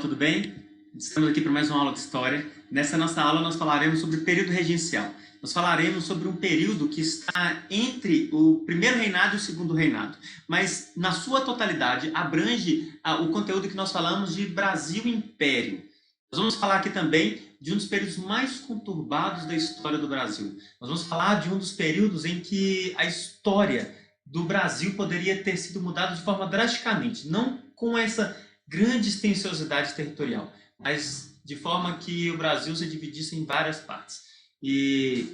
tudo bem? Estamos aqui para mais uma aula de História. Nessa nossa aula nós falaremos sobre o período regencial. Nós falaremos sobre um período que está entre o primeiro reinado e o segundo reinado, mas na sua totalidade abrange o conteúdo que nós falamos de Brasil e Império. Nós vamos falar aqui também de um dos períodos mais conturbados da história do Brasil. Nós vamos falar de um dos períodos em que a história do Brasil poderia ter sido mudada de forma drasticamente, não com essa grande extensiosidade territorial, mas de forma que o Brasil se dividisse em várias partes. E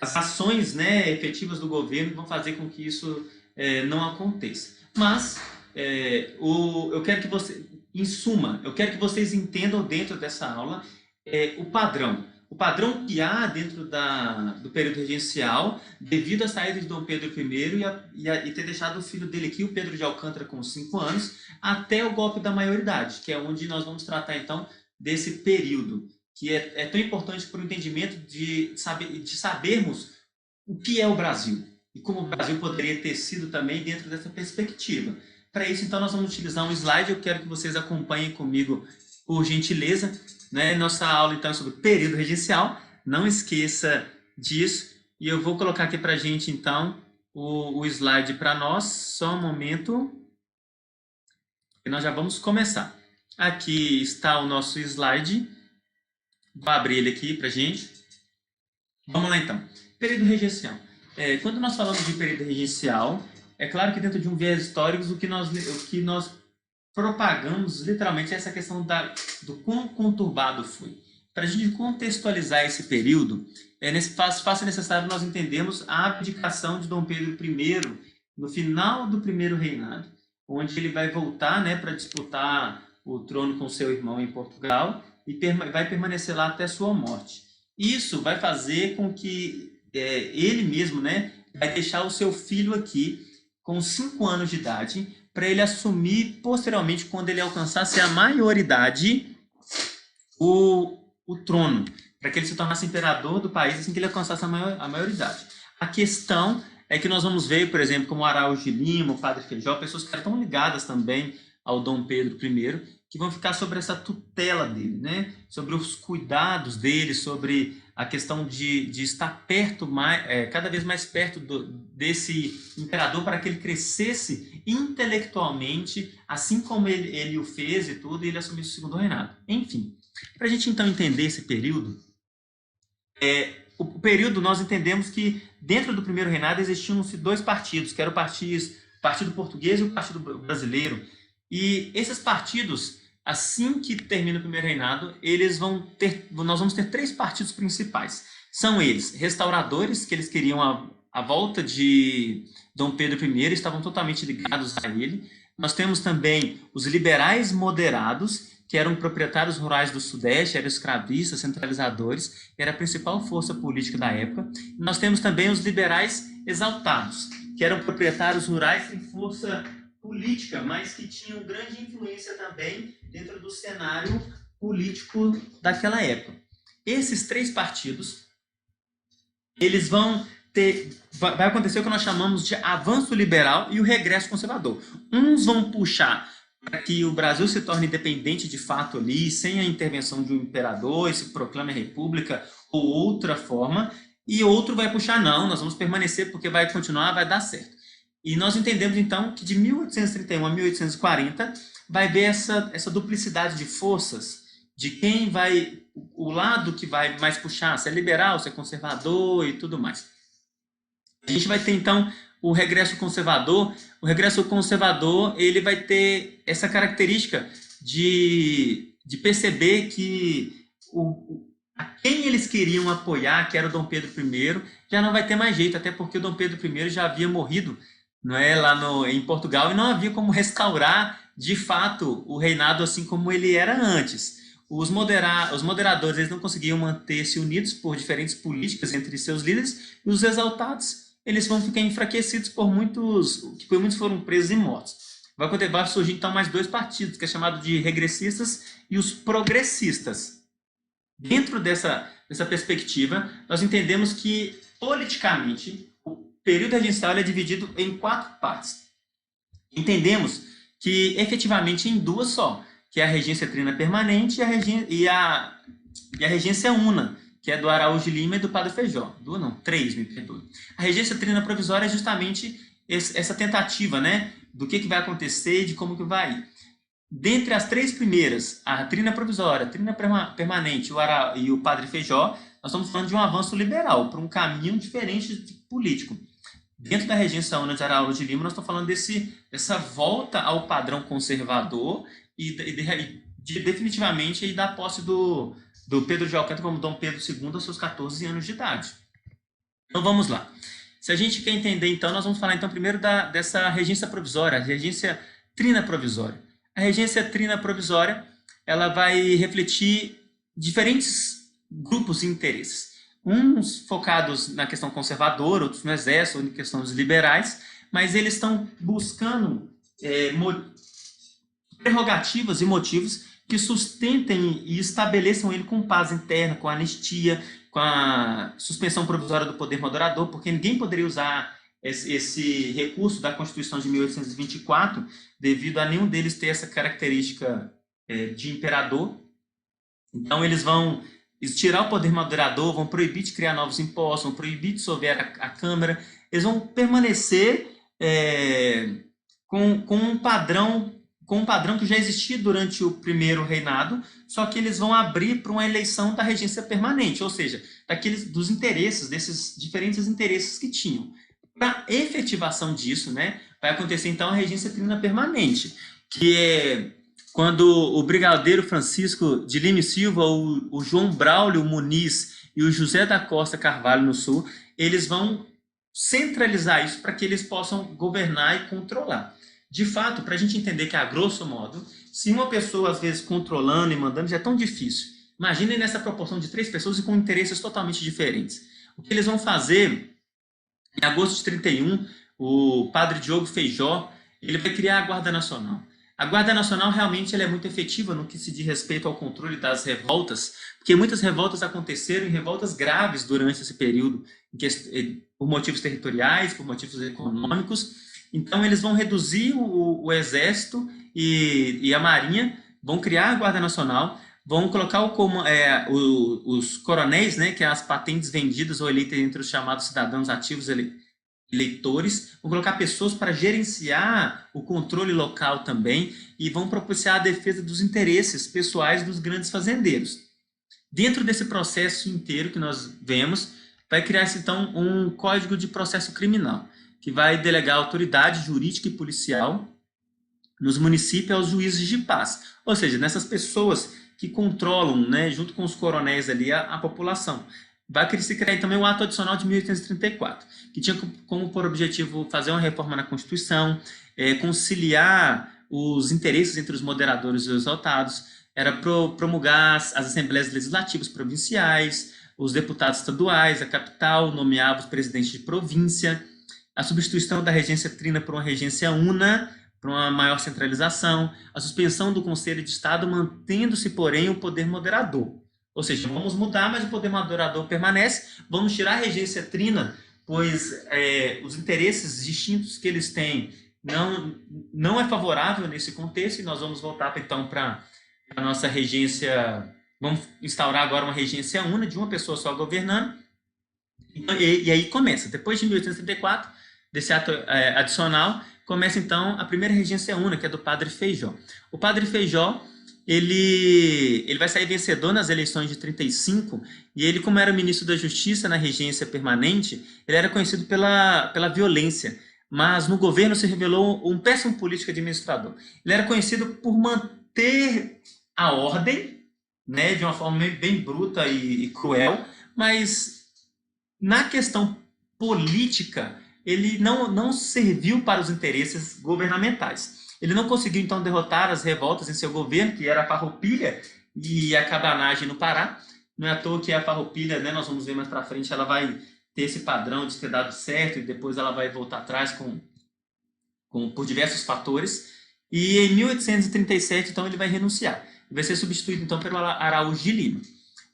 as ações efetivas do governo vão fazer com que isso não aconteça. Mas eu quero que você, em suma, eu quero que vocês entendam dentro dessa aula o padrão. O padrão que há dentro do período regencial, devido à saída de Dom Pedro I e ter deixado o filho dele aqui, o Pedro de Alcântara, com 5 anos, até o golpe da maioridade, que é onde nós vamos tratar, então, desse período, que é tão importante para o entendimento de sabermos o que é o Brasil e como o Brasil poderia ter sido também dentro dessa perspectiva. Para isso, então, nós vamos utilizar um slide. Eu quero que vocês acompanhem comigo, por gentileza. Nossa aula, então, é sobre período regencial. Não esqueça disso. E eu vou colocar aqui para a gente, então, o slide para nós. Só um momento. E nós já vamos começar. Aqui está o nosso slide. Vou abrir ele aqui para a gente. Vamos lá, então. Período regencial. Quando nós falamos de período regencial, é claro que dentro de um viés histórico, o que nós propagamos literalmente essa questão do quão conturbado foi. Para a gente contextualizar esse período, faz necessário nós entendermos a abdicação de Dom Pedro I no final do primeiro reinado, onde ele vai voltar para disputar o trono com seu irmão em Portugal e vai permanecer lá até sua morte. Isso vai fazer com que ele mesmo vai deixar o seu filho aqui com 5 anos de idade, para ele assumir posteriormente, quando ele alcançasse a maioridade, o trono, para que ele se tornasse imperador do país assim que ele alcançasse a maioridade. A questão é que nós vamos ver, por exemplo, como Araújo de Lima, o Padre Feijó, pessoas que estão ligadas também ao Dom Pedro I, que vão ficar sobre essa tutela dele, sobre os cuidados dele, sobre a questão de estar perto, cada vez mais perto desse imperador, para que ele crescesse intelectualmente, assim como ele o fez e tudo, e ele assumisse o segundo reinado. Enfim, para a gente então entender esse período, o período nós entendemos que dentro do primeiro reinado existiam-se 2 partidos, que eram o Partido Português e o Partido Brasileiro. E esses partidos, assim que termina o primeiro reinado, nós vamos ter 3 partidos principais. São eles, restauradores, que eles queriam a volta de Dom Pedro I, estavam totalmente ligados a ele. Nós temos também os liberais moderados, que eram proprietários rurais do Sudeste, eram escravistas, centralizadores, era a principal força política da época. E nós temos também os liberais exaltados, que eram proprietários rurais sem força política, mas que tinham grande influência também dentro do cenário político daquela época. Esses 3 partidos, eles vai acontecer o que nós chamamos de avanço liberal e o regresso conservador. Uns vão puxar para que o Brasil se torne independente de fato ali, sem a intervenção de um imperador, e se proclame a república ou outra forma, e outro vai puxar, não, nós vamos permanecer porque vai continuar, vai dar certo. E nós entendemos, então, que de 1831 a 1840 vai haver essa duplicidade de forças, de quem vai, o lado que vai mais puxar, se é liberal, se é conservador e tudo mais. A gente vai ter, então, o regresso conservador. O regresso conservador, ele vai ter essa característica de perceber que a quem eles queriam apoiar, que era o Dom Pedro I, já não vai ter mais jeito, até porque o Dom Pedro I já havia morrido lá em Portugal, e não havia como restaurar de fato o reinado assim como ele era antes. Os moderadores eles não conseguiam manter-se unidos por diferentes políticas entre seus líderes, e os exaltados eles vão ficar enfraquecidos por muitos foram presos e mortos. Vai surgir então mais 2 partidos, que é chamado de regressistas e os progressistas. Dentro dessa perspectiva, nós entendemos que politicamente o período regencial é dividido em 4 partes. Entendemos que efetivamente em 2 só, que é a regência trina permanente, e a regência una, que é do Araújo de Lima e do Padre Feijó. Duas não, três, me perdoe. A regência trina provisória é justamente essa tentativa, né, do que vai acontecer e de como que vai ir. Dentre as três primeiras, a trina provisória, a trina permanente e o Padre Feijó, nós estamos falando de um avanço liberal para um caminho diferente de político. Dentro da regência una de Araújo de Lima, nós estamos falando dessa volta ao padrão conservador e definitivamente aí da posse do Pedro de Alcântara como Dom Pedro II aos seus 14 anos de idade. Então vamos lá. Se a gente quer entender, então, nós vamos falar então primeiro dessa regência provisória, a regência trina provisória. A regência trina provisória, ela vai refletir diferentes grupos de interesses. Uns focados na questão conservadora, outros no exército, ou em questões liberais, mas eles estão buscando prerrogativas e motivos que sustentem e estabeleçam ele com paz interna, com anistia, com a suspensão provisória do poder moderador, porque ninguém poderia usar esse recurso da Constituição de 1824, devido a nenhum deles ter essa característica de imperador. Então, eles vão tirar o poder moderador, vão proibir de criar novos impostos, vão proibir de dissolver a Câmara, eles vão permanecer com um padrão que já existia durante o primeiro reinado, só que eles vão abrir para uma eleição da regência permanente, ou seja, dos interesses, desses diferentes interesses que tinham. Para efetivação disso, né, vai acontecer então a regência trina permanente, que é quando o brigadeiro Francisco de Lima e Silva, o João Braulio Muniz e o José da Costa Carvalho no Sul, eles vão centralizar isso para que eles possam governar e controlar. De fato, para a gente entender que, a grosso modo, se uma pessoa, às vezes, controlando e mandando, já é tão difícil. Imaginem nessa proporção de 3 pessoas e com interesses totalmente diferentes. O que eles vão fazer, em agosto de 31, o padre Diogo Feijó, ele vai criar a Guarda Nacional. A Guarda Nacional realmente ela é muito efetiva no que se diz respeito ao controle das revoltas, porque muitas revoltas aconteceram e revoltas graves durante esse período, por motivos territoriais, por motivos econômicos. Então, eles vão reduzir o Exército e a Marinha, vão criar a Guarda Nacional, vão colocar os coronéis, né, que é as patentes vendidas ou eleitas entre os chamados cidadãos ativos eleitores, vão colocar pessoas para gerenciar o controle local também e vão propiciar a defesa dos interesses pessoais dos grandes fazendeiros. Dentro desse processo inteiro que nós vemos, vai criar-se, então, um Código de Processo Criminal, que vai delegar autoridade jurídica e policial nos municípios aos juízes de paz. Ou seja, nessas pessoas que controlam, né, junto com os coronéis ali, a população. Vai se criar também o Ato Adicional de 1834, que tinha como por objetivo fazer uma reforma na Constituição, conciliar os interesses entre os moderadores e os exaltados, era promulgar as assembleias legislativas provinciais, os deputados estaduais, a capital, nomeava os presidentes de província, a substituição da regência trina por uma regência una, para uma maior centralização, a suspensão do Conselho de Estado, mantendo-se, porém, o poder moderador. Ou seja, vamos mudar, mas o poder moderador permanece, vamos tirar a regência trina, pois os interesses distintos que eles têm não é favorável nesse contexto, e nós vamos voltar, então, para a nossa regência, vamos instaurar agora uma regência una, de uma pessoa só governando, e aí começa, depois de 1834, desse ato adicional, começa então a primeira regência una, que é do Padre Feijó. O Padre Feijó, ele vai sair vencedor nas eleições de 35, e ele, como era ministro da Justiça na regência permanente, ele era conhecido pela violência, mas no governo se revelou um péssimo político administrador. Ele era conhecido por manter a ordem, né, de uma forma bem bruta e cruel, mas na questão política, ele não serviu para os interesses governamentais. Ele não conseguiu, então, derrotar as revoltas em seu governo, que era a Farroupilha e a cabanagem no Pará. Não é à toa que a Farroupilha, né, nós vamos ver mais para frente, ela vai ter esse padrão de ter dado certo e depois ela vai voltar atrás por diversos fatores. E em 1837, então, ele vai renunciar. Vai ser substituído, então, pelo Araújo de Lima.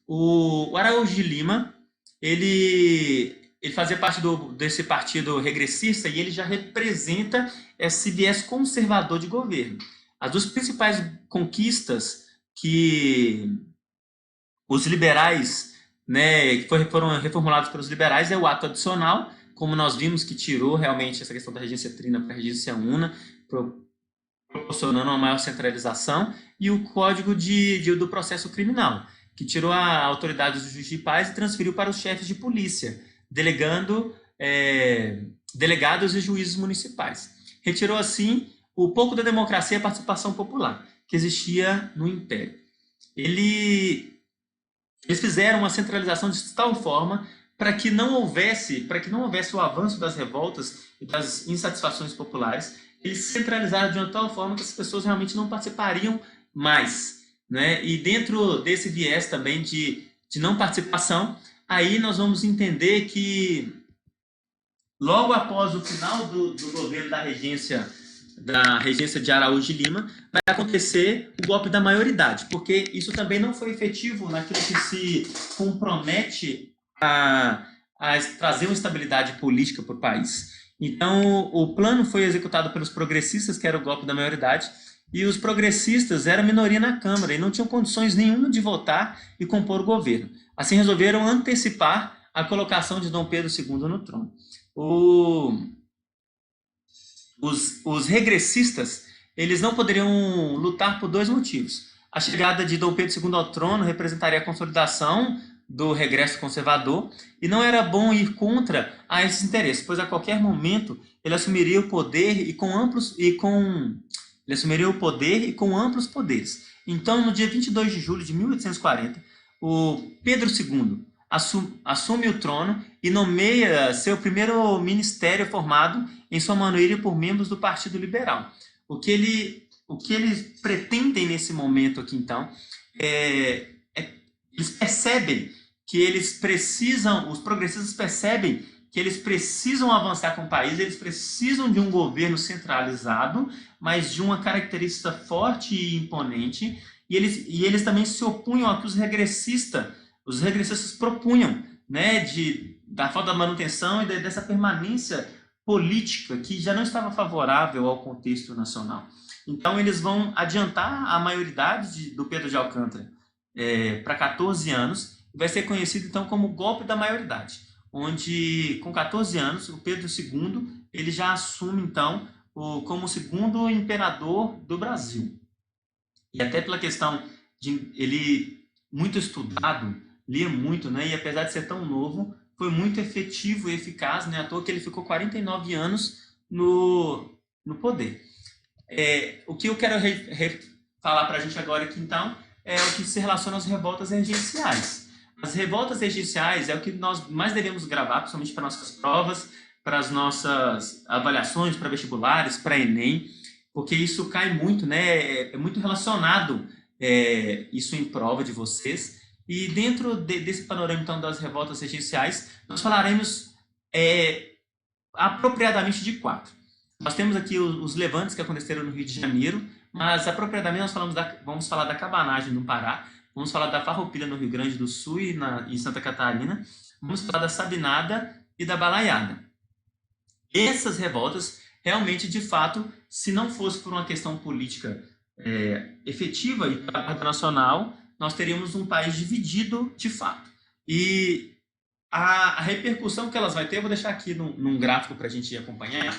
O Araújo de Lima, ele fazia parte desse partido regressista e ele já representa esse viés conservador de governo. As duas principais conquistas que os liberais, né, que foram reformulados pelos liberais, é o ato adicional, como nós vimos que tirou realmente essa questão da regência trina para a regência una, proporcionando uma maior centralização, e o Código do Processo Criminal, que tirou a autoridade do juiz de paz e transferiu para os chefes de polícia, delegados e juízes municipais. Retirou, assim, o pouco da democracia e a participação popular que existia no Império. Eles fizeram uma centralização de tal forma para que não houvesse o avanço das revoltas e das insatisfações populares. Eles centralizaram de uma tal forma que as pessoas realmente não participariam mais, né? E dentro desse viés também de não participação, aí nós vamos entender que logo após o final do governo da regência de Araújo de Lima, vai acontecer o golpe da maioridade, porque isso também não foi efetivo naquilo que se compromete a trazer uma estabilidade política para o país. Então, o plano foi executado pelos progressistas, que era o golpe da maioridade, e os progressistas eram minoria na Câmara e não tinham condições nenhuma de votar e compor o governo. Assim, resolveram antecipar a colocação de Dom Pedro II no trono. Os regressistas, eles não poderiam lutar por dois motivos. A chegada de Dom Pedro II ao trono representaria a consolidação do regresso conservador e não era bom ir contra a esses interesses, pois a qualquer momento ele assumiria o poder e com amplos poderes. Então, no dia 22 de julho de 1840, o Pedro II assume o trono e nomeia seu primeiro ministério formado em sua maioria por membros do Partido Liberal. O que eles pretendem nesse momento aqui, então, eles percebem que os progressistas percebem que eles precisam avançar com o país, eles precisam de um governo centralizado, mas de uma característica forte e imponente, e eles também se opunham ao que os regressistas propunham, né, da falta da manutenção e dessa permanência política que já não estava favorável ao contexto nacional. Então, eles vão adiantar a maioridade do Pedro de Alcântara para 14 anos, e vai ser conhecido, então, como golpe da maioridade, onde, com 14 anos, o Pedro II ele já assume, então, como o segundo imperador do Brasil. E até pela questão de ele muito estudado, lia muito, né? E apesar de ser tão novo, foi muito efetivo e eficaz, né? À toa que ele ficou 49 anos no poder. O que eu quero falar para a gente agora aqui, então, é o que se relaciona às revoltas regenciais. As revoltas regenciais é o que nós mais devemos gravar, principalmente para nossas provas, para as nossas avaliações, para vestibulares, para Enem, porque isso cai muito, né? É muito relacionado isso em prova de vocês. E dentro desse panorama, então, das revoltas regenciais, nós falaremos apropriadamente de 4. Nós temos aqui os levantes que aconteceram no Rio de Janeiro, mas apropriadamente vamos falar da cabanagem no Pará, vamos falar da farroupilha no Rio Grande do Sul e em Santa Catarina, vamos falar da sabinada e da balaiada. Essas revoltas, realmente, de fato, se não fosse por uma questão política efetiva e nacional, nós teríamos um país dividido de fato. E a repercussão que elas vão ter, eu vou deixar aqui num gráfico para a gente acompanhar.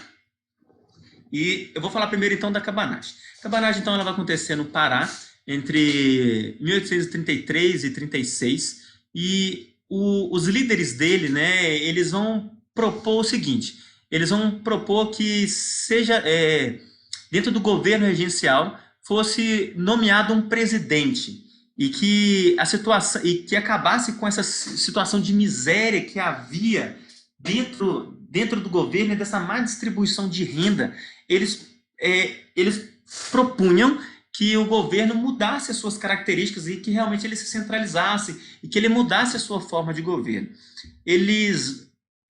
E eu vou falar primeiro, então, da cabanagem. A cabanagem, então, ela vai acontecer no Pará entre 1833 e 36. E os líderes dele, né, eles vão propor o seguinte: eles vão propor que seja, dentro do governo regencial, fosse nomeado um presidente e que acabasse com essa situação de miséria que havia dentro do governo e dessa má distribuição de renda. Eles propunham que o governo mudasse as suas características e que realmente ele se centralizasse e que ele mudasse a sua forma de governo.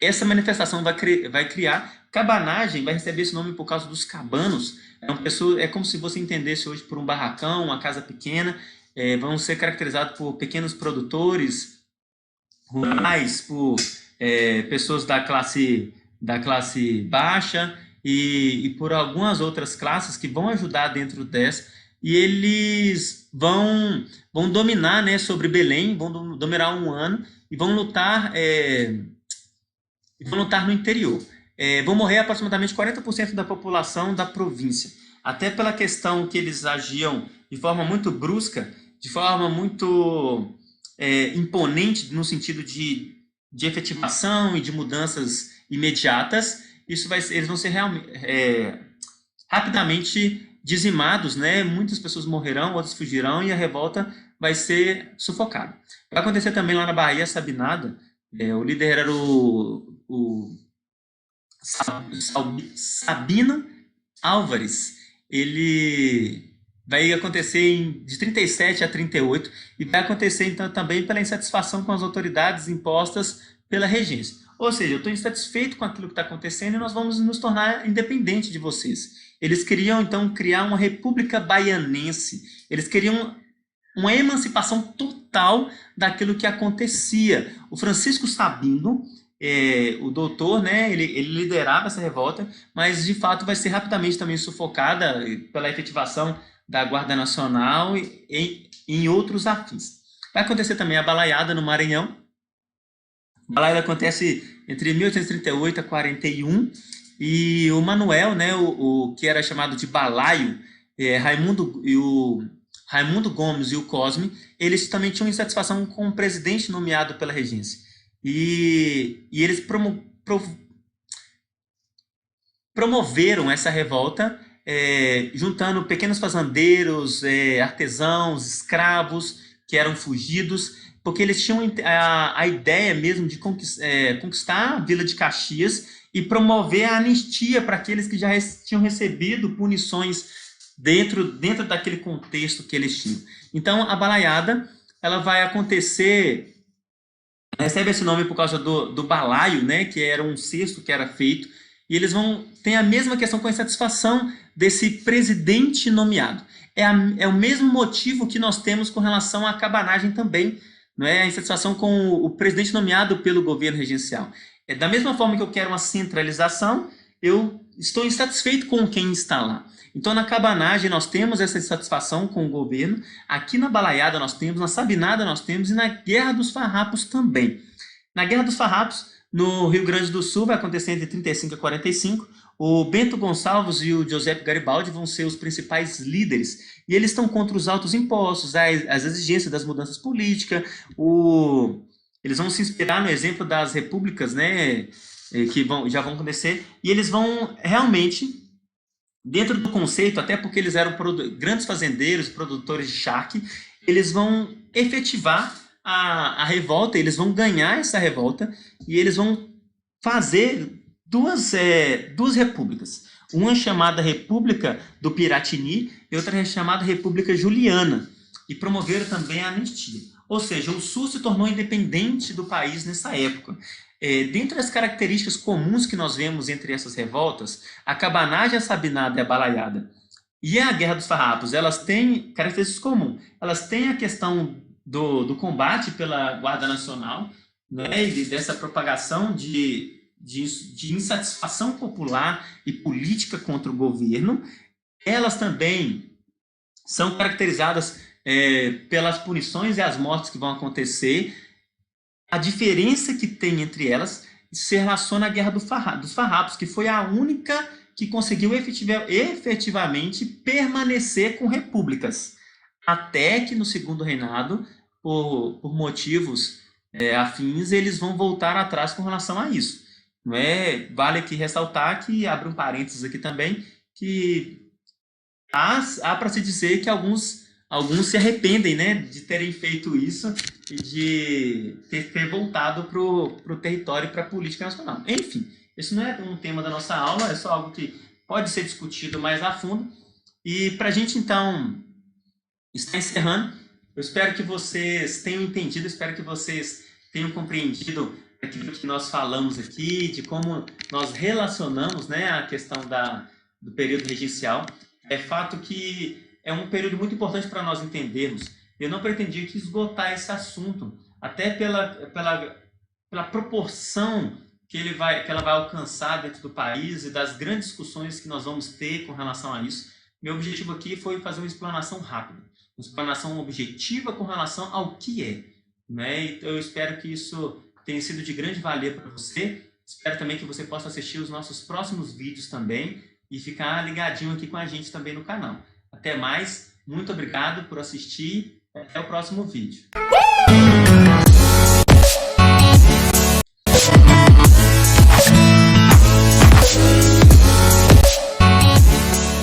Essa manifestação vai criar cabanagem, vai receber esse nome por causa dos cabanos. É como se você entendesse hoje por um barracão, uma casa pequena. Vão ser caracterizados por pequenos produtores rurais, por pessoas da classe baixa e por algumas outras classes que vão ajudar dentro dessa. e eles vão dominar, né, sobre Belém, vão dominar um ano e vão lutar no interior. Vão morrer aproximadamente 40% da população da província, até pela questão que eles agiam de forma muito brusca, de forma muito imponente no sentido de efetivação e de mudanças imediatas. Eles vão ser rapidamente dizimados, né? Muitas pessoas morrerão, outras fugirão e a revolta vai ser sufocada. Vai acontecer também lá na Bahia, Sabinada. O líder era o Sabino Álvares. Ele vai acontecer de 37 a 38 e vai acontecer então também pela insatisfação com as autoridades impostas pela regência. Ou seja, eu estou insatisfeito com aquilo que está acontecendo e nós vamos nos tornar independentes de vocês. Eles queriam então criar uma república baianense. Eles queriam uma emancipação total daquilo que acontecia. O Francisco Sabino, o doutor, né, ele liderava essa revolta, mas de fato vai ser rapidamente também sufocada pela efetivação da Guarda Nacional e em outros afins. Vai acontecer também a balaiada no Maranhão. A balaiada acontece entre 1838 a 41 e o Manuel, né, o que era chamado de balaio, Raimundo Gomes e o Cosme, eles também tinham insatisfação com o presidente nomeado pela regência. E eles promoveram essa revolta, juntando pequenos fazendeiros, artesãos, escravos que eram fugidos, porque eles tinham a ideia mesmo de conquistar a Vila de Caxias e promover a anistia para aqueles que já tinham recebido punições dentro daquele contexto que eles tinham. Então, a balaiada ela vai acontecer, recebe esse nome por causa do balaio, né, que era um cesto que era feito, e eles ter a mesma questão com a insatisfação desse presidente nomeado. É o mesmo motivo que nós temos com relação à cabanagem também, não é? A insatisfação com o presidente nomeado pelo governo regencial. Da mesma forma que eu quero uma centralização, eu estou insatisfeito com quem está lá. Então, na cabanagem, nós temos essa insatisfação com o governo. Aqui na balaiada nós temos, na sabinada nós temos e na Guerra dos Farrapos também. Na Guerra dos Farrapos, no Rio Grande do Sul, vai acontecer entre 35 e 45. O Bento Gonçalves e o Giuseppe Garibaldi vão ser os principais líderes. E eles estão contra os altos impostos, as exigências das mudanças políticas. Eles vão se inspirar no exemplo das repúblicas, né, que já vão acontecer. E eles vão realmente, dentro do conceito, até porque eles eram grandes fazendeiros, produtores de charque, eles vão efetivar a revolta, eles vão ganhar essa revolta e eles vão fazer duas repúblicas. Uma chamada República do Piratini e outra chamada República Juliana. E promoveram também a anistia. Ou seja, o Sul se tornou independente do país nessa época. Dentre as características comuns que nós vemos entre essas revoltas, a cabanagem, a sabinada e a balaiada e a Guerra dos Farrapos, elas têm características comuns. Elas têm a questão do combate pela Guarda Nacional, né, e dessa propagação de insatisfação popular e política contra o governo. Elas também são caracterizadas pelas punições e as mortes que vão acontecer. A diferença que tem entre elas se relaciona à Guerra dos Farrapos, que foi a única que conseguiu efetivamente permanecer com repúblicas, até que no segundo reinado, por motivos afins, eles vão voltar atrás com relação a isso. Não é? Vale aqui ressaltar que, abre um parênteses aqui também, que há para se dizer que alguns se arrependem, né, de terem feito isso e de ter voltado para o território e para a política nacional. Enfim, isso não é um tema da nossa aula, é só algo que pode ser discutido mais a fundo. E para a gente, então, estar encerrando, eu espero que vocês tenham entendido, espero que vocês tenham compreendido aquilo que nós falamos aqui, de como nós relacionamos, né, a questão do período regencial. É fato que é um período muito importante para nós entendermos. Eu não pretendi que esgotar esse assunto, até pela proporção que ela vai alcançar dentro do país e das grandes discussões que nós vamos ter com relação a isso. Meu objetivo aqui foi fazer uma explanação rápida, uma explanação objetiva com relação ao que é, né? Então, eu espero que isso tenha sido de grande valia para você. Espero também que você possa assistir os nossos próximos vídeos também e ficar ligadinho aqui com a gente também no canal. Até mais, muito obrigado por assistir, até o próximo vídeo.